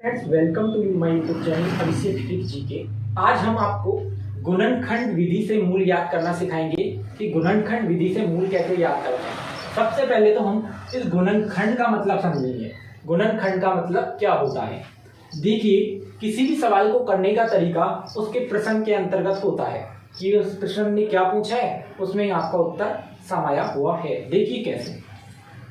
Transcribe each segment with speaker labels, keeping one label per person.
Speaker 1: Friends, welcome to my YouTube channel Abhishek trick GK. आज हम आपको गुणनखंड विधि से मूल याद करना सिखाएंगे कि गुणनखंड विधि से मूल कैसे याद करते हैं। सबसे पहले तो हम इस गुणनखंड का मतलब समझेंगे। गुणनखंड का मतलब क्या होता है। देखिए, किसी भी सवाल को करने का तरीका उसके प्रश्न के अंतर्गत होता है कि उस प्रश्न ने क्या पूछा है, उसमें आपका उत्तर समाया हुआ है। देखिए कैसे।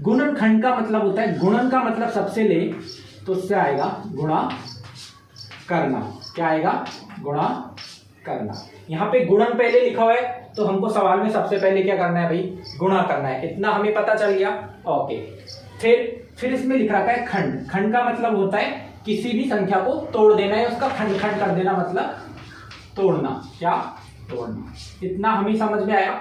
Speaker 1: गुणनखंड का मतलब होता है, गुणन का मतलब सबसे ले तो उससे आएगा गुणा करना। क्या आएगा? गुणा करना। यहाँ पे गुणन पहले लिखा हुआ है तो हमको सवाल में सबसे पहले क्या करना है भाई? गुणा करना है। इतना हमें पता चल गया। ओके, फिर इसमें लिख रखा है खंड। खंड का मतलब होता है किसी भी संख्या को तोड़ देना है, उसका खंड खंड कर देना, मतलब तोड़ना। क्या? तोड़ना। इतना हमें समझ में आया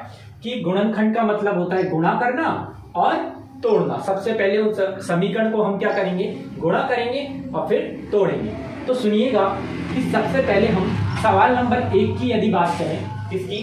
Speaker 1: कि गुणनखंड का मतलब होता है गुणा करना और तोड़ना। सबसे पहले उस समीकरण को हम क्या करेंगे? गुणा करेंगे और फिर तोड़ेंगे। तो सुनिएगा कि सबसे पहले हम सवाल नंबर 1 की यदि बात करें, इसकी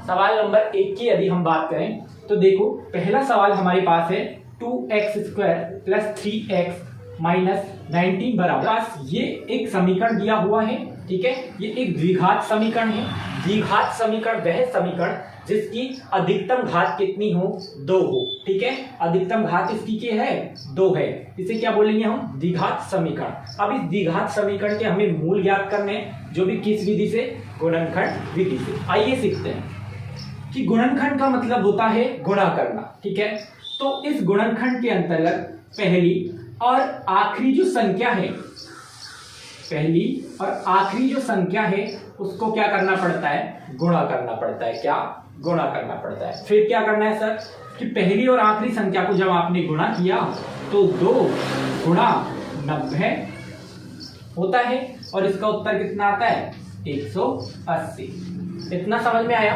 Speaker 1: सवाल नंबर 1 की यदि हम बात करें तो देखो, पहला सवाल हमारे पास है 2x² + 3x - 19 बराबर। ये एक समीकरण दिया हुआ है, ठीक है। ये एक द्विघात समीकरण है। द्विघात समीकरण वह समीकरण जिसकी अधिकतम घात कितनी हो? 2 हो, ठीक है। अधिकतम घात इसकी क्या है? 2 है। इसे क्या बोलेंगे हम? द्विघात समीकरण। अब इस द्विघात समीकरण के हमें मूल ज्ञात करने हैं, जो भी किस विधि से? गुणनखंड विधि से। आइए सीखते हैं कि गुणनखंड का मतलब होता है गुणा करना, ठीक है। तो इस गुणनखंड के अंतर्गत पहली और आखिरी जो संख्या है, पहली और आखिरी जो संख्या है उसको क्या करना पड़ता है? गुणा करना पड़ता है। क्या? गुणा करना पड़ता है। फिर क्या करना है सर? कि पहली और आखिरी संख्या को जब आपने गुणा किया तो 2 × 90 होता है और इसका उत्तर कितना आता है? 180। इतना समझ में आया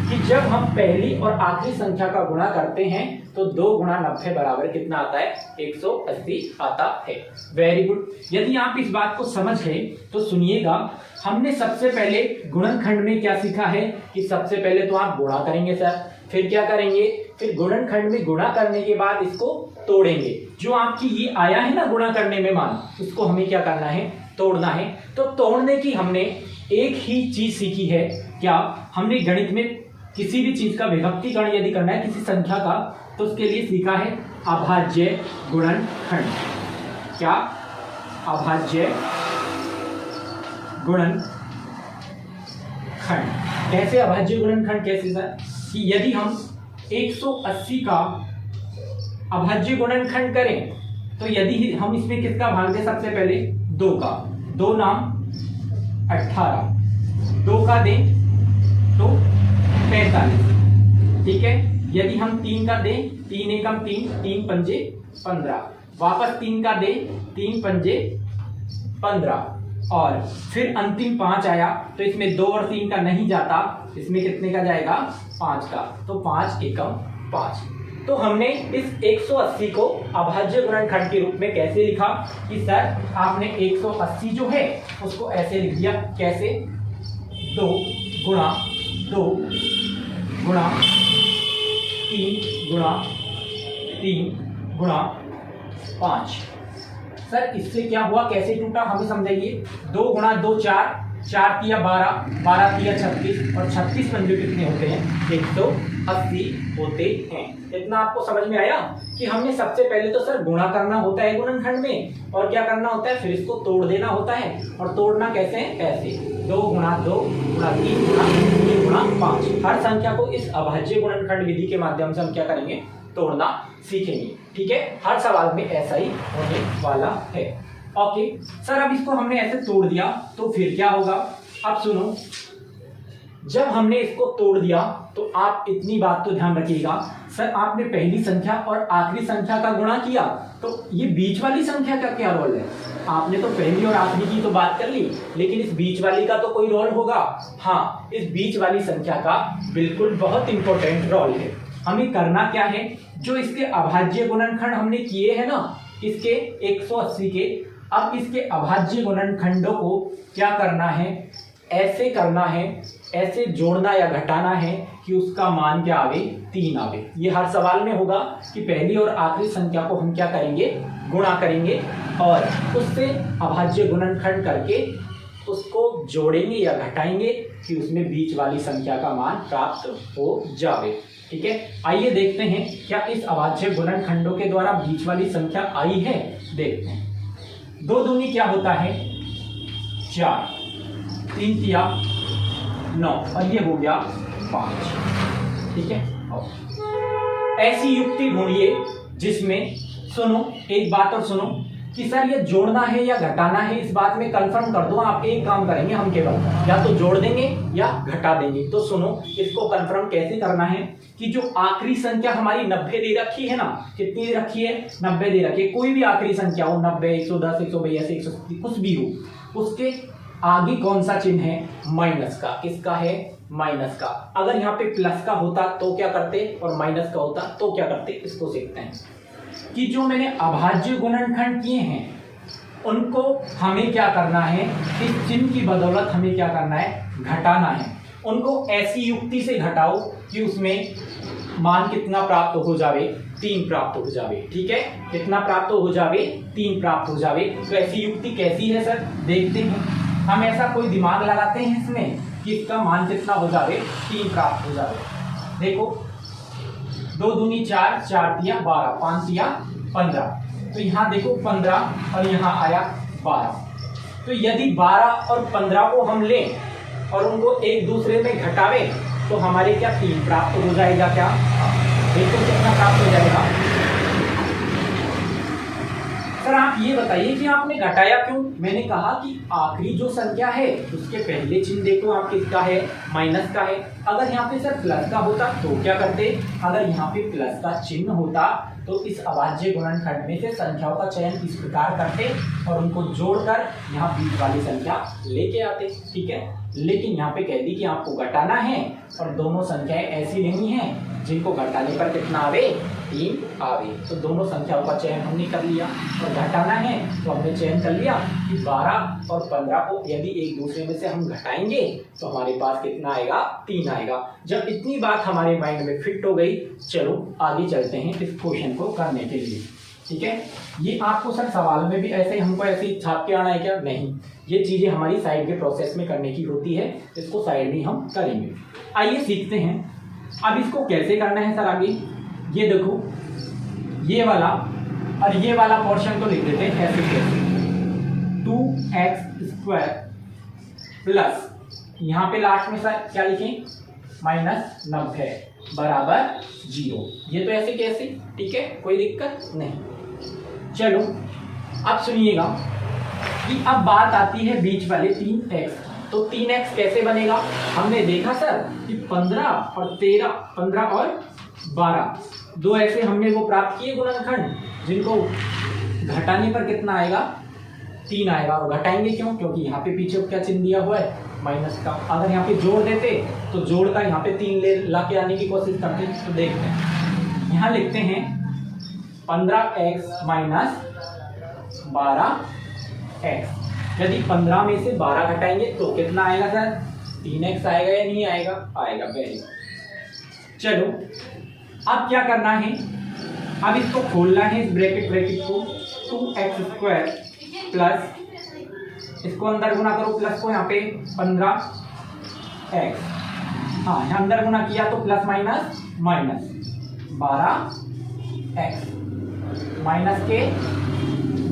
Speaker 1: कि जब हम पहली और आखिरी संख्या का गुणा करते हैं तो 2 × 90 बराबर कितना आता है? 180 आता है। Very good. यदि आप इस बात को समझ गए तो सुनिएगा, हमने सबसे पहले गुणनखंड में क्या सीखा है कि सबसे पहले तो आप गुणा करेंगे सर, फिर क्या करेंगे? फिर गुणनखंड में गुणा करने के बाद इसको तोड़ेंगे। जो आपकी ये आया है ना गुणा करने में मान, उसको हमें क्या करना है? तोड़ना है। तो तोड़ने की हमने एक ही चीज सीखी है। क्या? हमने गणित में किसी भी चीज का विभक्तीकरण यदि करना है किसी संख्या का, तो उसके लिए सीखा है अभाज्य गुणनखंड। क्या? अभाज्य गुणनखंड। कैसे अभाज्य गुणनखंड? कैसे सर? कि यदि हम 180 का अभाज्य गुणनखंड करें तो यदि हम इसमें किसका भाग दें? सबसे पहले 2 का। 2 नाम 18, 2 का दें तो 45, ठीक है। यदि हम 3 का दें, 3 एकम 3, 3 पंजे 15, वापस 3 का दें, 3 पंजे 15, और फिर अंतिम 5 आया तो इसमें 2 और 3 का नहीं जाता, इसमें कितने का जाएगा? 5 का। तो 5 एकम 5। तो हमने इस 180 को अभाज्य गुणनखंड के रूप में कैसे लिखा कि सर आपने 180 जो है उसको ऐसे लिख दिया। कैसे? 2 × 2 × 3 × 3 × 5। सर इससे क्या हुआ? कैसे टूटा? हमें समझाइए। 2 × 2 4, 4 × 12, 12 × 36, और 36 पंजे कितने होते हैं? 180 होते हैं। इतना आपको समझ में आया कि हमने सबसे पहले तो सर गुणा करना होता है गुणनखंड में, और क्या करना होता है? फिर इसको तोड़ देना होता है। और तोड़ना कैसे है? ऐसे 2 × 2 × 3 × 3 × 5। हर संख्या को इस अभाज्य गुणनखंड विधि के माध्यम से हम क्या करेंगे? तोड़ना सीखेंगे, ठीक है। हर सवाल में ऐसा ही होने वाला है। ओके सर, अब इसको हमने ऐसे तोड़ दिया तो फिर क्या होगा? अब सुनो, जब हमने इसको तोड़ दिया तो आप इतनी बात तो ध्यान रखिएगा, सर आपने पहली संख्या और आखिरी संख्या का गुणा किया तो ये बीच वाली संख्या का क्या रोल है? आपने तो पहली और आखिरी की तो बात कर ली, लेकिन इस बीच वाली का तो कोई रोल होगा। हाँ, इस बीच वाली संख्या का बिल्कुल बहुत इंपॉर्टेंट रोल है। हमें करना क्या है? जो इसके अभाज्य गुणनखंड हमने किए हैं ना, इसके 180 के, अब इसके अभाज्य गुणनखंडों को क्या करना है? ऐसे करना है, ऐसे जोड़ना या घटाना है कि उसका मान क्या आवे, 3 आवे। ये हर सवाल में होगा कि पहली और आखिरी संख्या को हम क्या करेंगे, गुणा करेंगे और उससे अभाज्य गुणनखंड करके उसको जोड़ेंगे या घटाएंगे कि उसमें बीच वाली संख्या का मान प्राप्त हो जावे। ठीक है, आइए देखते हैं क्या इस अभाज्य गुणनखंडों के द्वारा बीच वाली संख्या आई है। देखते हैं। 2 दूनी क्या होता है, 4, 3 तिया 9 और ये हो गया 5। ठीक है, ऐसी युक्ति ढूंढिए जिसमें, सुनो एक बात और सुनो कि सर ये जोड़ना है या घटाना है, इस बात में कंफर्म कर दो। आप एक काम करेंगे, हम केवल या तो जोड़ देंगे या घटा देंगे। तो सुनो, इसको कंफर्म कैसे करना है कि जो आखिरी संख्या हमारी 90 दे रखी है ना, कितनी दे रखी है, 90 दे रखी है। कोई भी आखिरी संख्या हो, 90, 110, 182, 180 कुछ भी हो, उसके आगे कौन सा चिन्ह है, माइनस का। किसका है, माइनस का। अगर यहाँ पे प्लस का होता तो क्या करते और माइनस का होता तो क्या करते, इसको सीखते हैं कि जो मैंने अभाज्य गुणनखंड किए हैं उनको हमें क्या करना है, इस चिन्ह की बदौलत हमें क्या करना है, घटाना है। उनको ऐसी युक्ति से घटाओ कि उसमें मान कितना प्राप्त हो जावे, 3 प्राप्त हो जावे। ठीक है, कितना प्राप्त हो जावे, 3 प्राप्त हो जावे। तो ऐसी युक्ति कैसी है सर, देखते हैं। हम ऐसा कोई दिमाग लगाते हैं इसमें कि इसका मान कितना हो जावे, 3 प्राप्त हो जावे। देखो 2 दूनी 4, 4 तिया 12, 5 तिया 15। तो यहाँ देखो 15 और यहाँ आया 12। तो यदि 12 और 15 को हम लें और उनको एक दूसरे में घटावे तो हमारे क्या 3 प्राप्त हो जाएगा। क्या देखो कितना प्राप्त हो जाएगा। सर आप ये बताइए कि आपने घटाया क्यों। मैंने कहा कि आखिरी जो संख्या है उसके पहले चिन्ह देखो आप किसका है, माइनस का है। अगर यहाँ पे सर प्लस का होता तो क्या करते, अगर यहाँ पे प्लस का चिन्ह होता तो इस अभाज्य गुणनखंड में से संख्याओं का चयन इस प्रकार करते और उनको जोड़कर यहाँ बीच वाली संख्या लेके आते। ठीक है, लेकिन यहाँ पे कह दी कि आपको घटाना है और दोनों संख्याएं ऐसी लेनी है जिनको घटाने पर कितना आवे, 3 आवे। तो दोनों संख्याओं का चयन हमने कर लिया और घटाना है तो हमने चयन कर लिया कि 12 और 15 को यदि एक दूसरे में से हम घटाएंगे तो हमारे पास कितना आएगा, 3 आएगा। जब इतनी बात हमारे माइंड में फिट हो गई, चलो आगे चलते हैं इस क्वेश्चन को करने के लिए। ठीक है, ये आपको सर सवाल में भी ऐसे हमको ऐसे छाप के आना है क्या, नहीं, ये चीजें हमारी साइड के प्रोसेस में करने की होती है, इसको साइड में हम करेंगे। आइए सीखते हैं अब इसको कैसे करना है सर आगे। ये देखो, ये वाला और ये वाला पोर्शन तो लिख देते हैं ऐसे कैसे, 2x² प्लस यहाँ पे लास्ट में सर क्या लिखें, -90 बराबर 0। ये तो ऐसे कैसे, ठीक है, कोई दिक्कत नहीं। चलो अब सुनिएगा कि अब बात आती है बीच वाले 3x। तो 3x कैसे बनेगा, हमने देखा सर कि 15 और 13, 15 और 12 दो ऐसे हमने वो प्राप्त किए गुणनखंड जिनको घटाने पर कितना आएगा, 3 आएगा। और घटाएंगे क्यों, क्योंकि यहाँ पे पीछे क्या चिन्ह दिया हुआ है, माइनस का। अगर यहाँ पे जोड़ देते तो जोड़ का यहाँ पे 3 ले ला के आने की कोशिश करते। तो देखते हैं, यहाँ लिखते हैं 15x माइनस 12x। यदि 15 में से 12 घटाएंगे तो कितना आएगा सर, 3x आएगा या नहीं आएगा, आएगा। Very good. चलो अब क्या करना है, अब इसको खोलना है इस ब्रैकेट को, 2x² प्लस इसको अंदर गुना करो, प्लस को यहाँ पे 15x, हाँ यहाँ अंदर गुना किया तो plus minus minus 12x minus के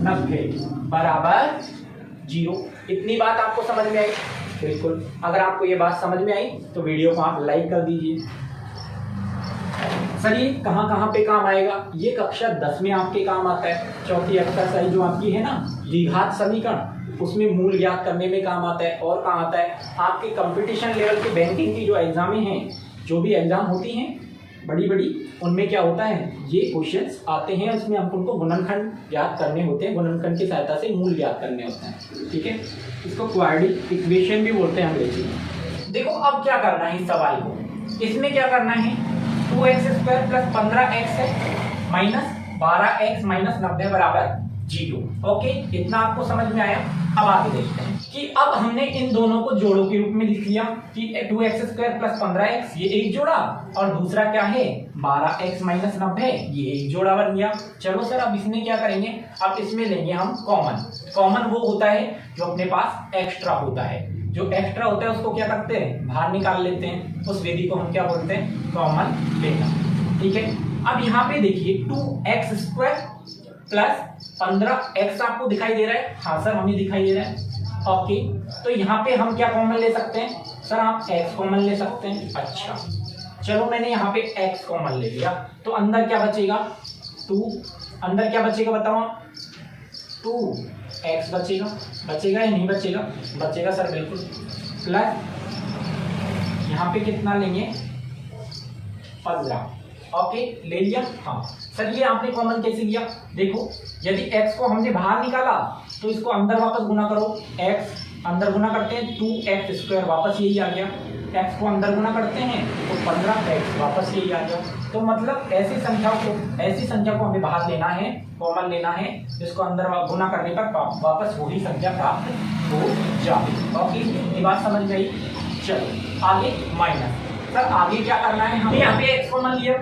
Speaker 1: 90 बराबर 0। इतनी बात आपको समझ में आई, बिल्कुल। अगर आपको ये बात समझ में आई तो वीडियो को आप लाइक कर दीजिए। सर ये कहाँ कहाँ पे काम आएगा, ये कक्षा 10 में आपके काम आता है। चौथी एक्सरसाइज जो आपकी है ना, द्विघात समीकरण, उसमें मूल ज्ञात करने में काम आता है। और कहाँ आता है, आपके कंपटीशन लेवल के बैंकिंग की जो एग्जामें हैं, जो भी एग्जाम होती हैं बड़ी बड़ी, उनमें क्या होता है, ये क्वेश्चंस आते हैं। उसमें हमको उनको गुणनखंड ज्ञात करने होते हैं, गुणनखंड की सहायता से मूल ज्ञात करने होते हैं। ठीक है, इसको क्वाड्रेटिक इक्वेशन भी बोलते हैं अंग्रेजी में। देखो अब क्या करना है इस सवाल को, इसमें क्या करना है, 2x² प्लस 15x है माइनस 12x माइनस 90 बराबर 0। ओके, इतना आपको समझ में आया। अब आगे देखते हैं। कि अब हमने इन दोनों को जोड़ों के रूप में लिख लिया कि 2x² + 15x ये एक जोड़ा, और दूसरा क्या है 12x - 90 ये एक जोड़ा बन गया। चलो सर अब इसमें क्या करेंगे, अब इसमें लेंगे हम कॉमन वो होता है जो अपने पास एक्स्ट्रा होता है, जो एक्स्ट्रा होता है उसको क्या करते हैं बाहर निकाल लेते हैं, उस विधि को हम क्या बोलते हैं कॉमन लेना। ठीक है, अब यहाँ पे देखिए 2x² + 15x आपको दिखाई दे रहा है, हाँ सर हमें दिखाई दे रहा है। ओके, तो यहाँ पे हम क्या कॉमन ले सकते हैं सर, आप x कॉमन ले सकते हैं। अच्छा चलो मैंने यहाँ पे x कॉमन ले लिया, तो अंदर क्या बचेगा 2, अंदर क्या बचेगा बताओ, 2x बचेगा या नहीं बचेगा, बचेगा सर बिल्कुल, प्लस यहाँ पे कितना लेंगे 15। ओके ले लिया। हाँ सर ये आपने कॉमन कैसे लिया, देखो यदि x को हमने बाहर निकाला तो इसको अंदर वापस गुना करो, x अंदर गुना करते हैं 2x² वापस यही आ गया, x को अंदर गुना करते हैं तो 15x वापस यही आ गया। तो मतलब ऐसी संख्या को हमें बाहर लेना है, कॉमन लेना है, जिसको अंदर गुना करने पर वापस वही संख्या प्राप्त हो जाए। ओके ये बात समझ में आई। चलो आगे माइनस, सर आगे क्या करना है, हमें यहाँ पे x कॉमन लिया,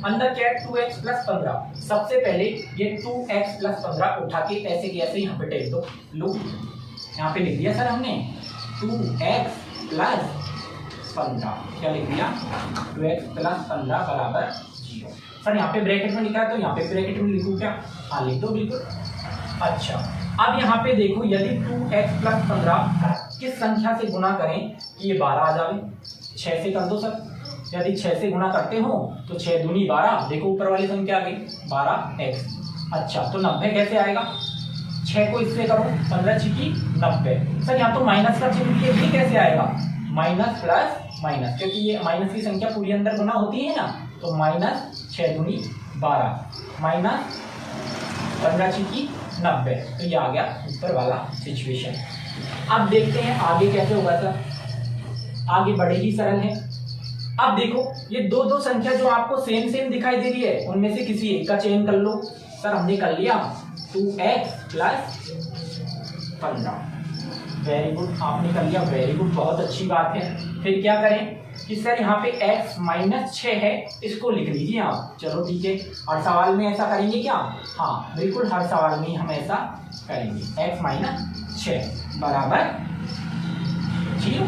Speaker 1: अंदर क्या है 2x + 15। सबसे पहले ये 2x + 15 उठा के ऐसे के ऐसे यहाँ पे टेक दो, लो यहाँ पे लिख दिया सर हमने 2x + 15, क्या लिख दिया 2x + 15 = 0। सर यहाँ पे ब्रैकेट में लिखा है तो यहाँ पे ब्रैकेट में लिखूँ क्या, हाँ लिख दो बिल्कुल। अच्छा अब यहाँ पे देखो यदि 2x + 15 किस संख्या से गुना करें कि ये 12 आ जाए, 6 से कर दो सर, यदि 6 से गुना करते हो तो 6 दूनी 12, देखो ऊपर वाली संख्या आ गई 12x। अच्छा तो 90 कैसे आएगा, 6 को इससे करो 15 छिकी 90। सर यहाँ तो माइनस का चिन्ह दिया, ये कैसे आएगा माइनस प्लस माइनस, क्योंकि ये माइनस की संख्या पूरी अंदर गुना होती है ना, तो माइनस 6 दूनी 12 माइनस 15 छिकी 90, तो ये आ गया ऊपर वाला सिचुएशन। अब देखते हैं आगे कैसे होगा सर, आगे बड़े ही सरल है। अब देखो ये दो संख्या जो आपको सेम दिखाई दे रही है उनमें से किसी एक का चयन कर लो। सर हमने कर लिया 2x + 15, वेरी गुड, आपने कर लिया, वेरी गुड, बहुत अच्छी बात है। फिर क्या करें कि सर यहाँ पे x - 6 है, इसको लिख लीजिए आप। चलो ठीक है, हर सवाल में ऐसा करेंगे क्या, हाँ बिल्कुल हर सवाल में हम ऐसा करेंगे, x - 6 = 0।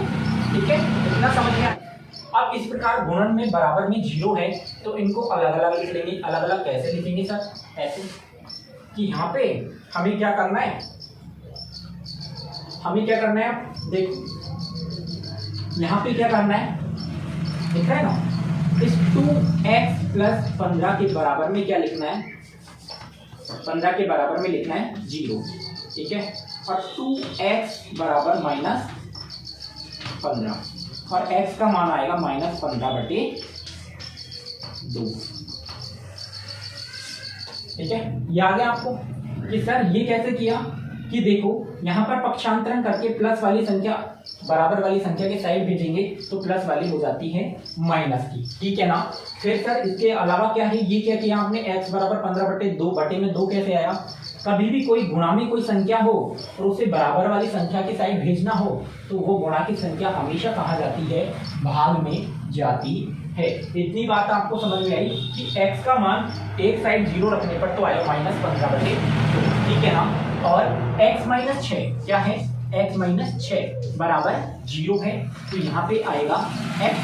Speaker 1: ठीक है इतना समझ में। अब इस प्रकार गुणन में बराबर में 0 है तो इनको अलग अलग लिख लेंगे। अलग अलग कैसे लिखेंगे सर, ऐसे कि यहाँ पे हमें क्या करना है, देखो यहाँ पे क्या करना है दिख रहा है ना, इस 2x + 15 के बराबर में क्या लिखना है, 15 के बराबर में लिखना है 0। ठीक है, और 2x = -15 और x का मान आएगा -15/2। ठीक है, ये आ गया आपको कि सर ये कैसे किया, कि देखो यहाँ पर पक्षांतरण करके प्लस वाली संख्या बराबर वाली संख्या के साइड भेजेंगे तो प्लस वाली हो जाती है माइनस की। ठीक है ना, फिर सर इसके अलावा क्या है, ये क्या किया आपने, x = 15/2, बटे में 2 कैसे आया, कभी भी कोई गुणा में कोई संख्या हो और उसे बराबर वाली संख्या के साइड भेजना हो तो वो गुणा की संख्या हमेशा कहाँ जाती है, भाग में जाती है। इतनी बात आपको समझ में आई कि x का मान एक साइड 0 रखने पर तो आएगा -15/2। ठीक है ना, और x - 6 क्या है, x - 6 = 0 है, तो यहाँ पे आएगा x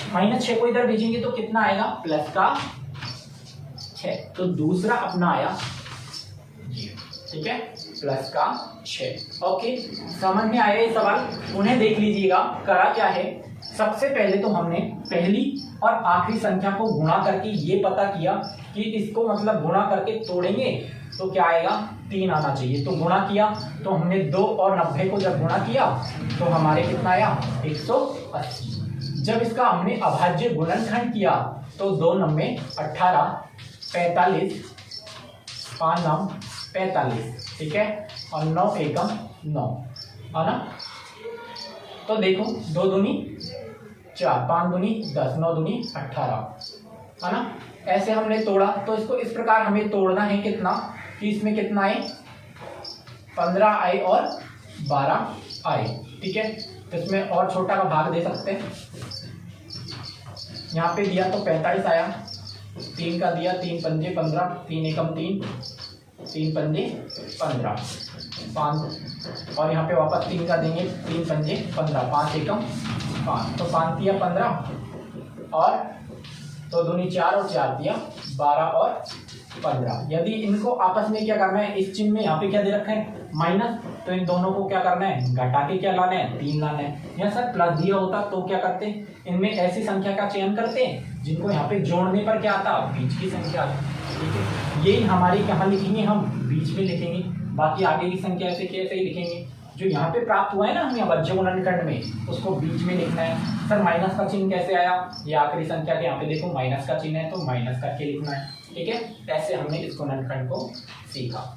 Speaker 1: - 6 को इधर भेजेंगे तो कितना आएगा +6, तो दूसरा अपना आया 0। ठीक है, +6। ओके समझ में आया ये सवाल, उन्हें देख लीजिएगा। करा क्या है, सबसे पहले तो हमने पहली और आखिरी संख्या को गुणा करके ये पता किया कि इसको मतलब गुणा करके तोड़ेंगे तो क्या आएगा 3 आना चाहिए, तो गुणा किया तो हमने 2 और 90 को जब गुणा किया तो हमारे कितना आया 180। जब इसका हमने अभाज्य गुणनखंड किया तो 2 × 9 = 18, 45, 5 × 45, ठीक है, और 9 × 1 = 9, है ना। तो देखो 2 दूनी 4, 5 दूनी 10, 9 दूनी 18, है ना। ऐसे हमने तोड़ा तो इसको इस प्रकार हमें तोड़ना है कितना कि इसमें कितना आए 15 आए और 12 आए। ठीक है, तो इसमें और छोटा का भाग दे सकते हैं। यहाँ पे दिया तो 45 आया, 3 का दिया, 3 पंजे 15, 3 एकम 3, 3 पंजे 15, 5 और यहाँ पे वापस 3 का देंगे, 3 पंजे 15, 5 एकम 5, तो 5 दिया 15 और 2 दूनी 4 और 4 दिया 12 और 15। यदि इनको आपस में क्या करना है, इस चिन्ह में यहाँ पे क्या दे रखा है माइनस, तो इन दोनों को क्या करना है, घटा के क्या लाना है, 3 लाना है। यहाँ सर प्लस दिया होता तो क्या करते, इनमें ऐसी संख्या का चयन करते हैं जिनको यहाँ पे जोड़ने पर क्या आता, बीच की संख्या आता। ठीक है, यही हमारी कहाँ लिखेंगे, हम बीच में लिखेंगे, बाकी आगे की संख्या ऐसे कैसे ही लिखेंगे। जो यहाँ पे प्राप्त हुआ है ना हमें अवज्य गुणनखंड में, उसको बीच में लिखना है। सर माइनस का चिन्ह कैसे आया, ये आखिरी संख्या के यहाँ पे देखो माइनस का चिन्ह है, तो माइनस करके लिखना है। ठीक है, ऐसे हमने इस गुणनखंड को सीखा।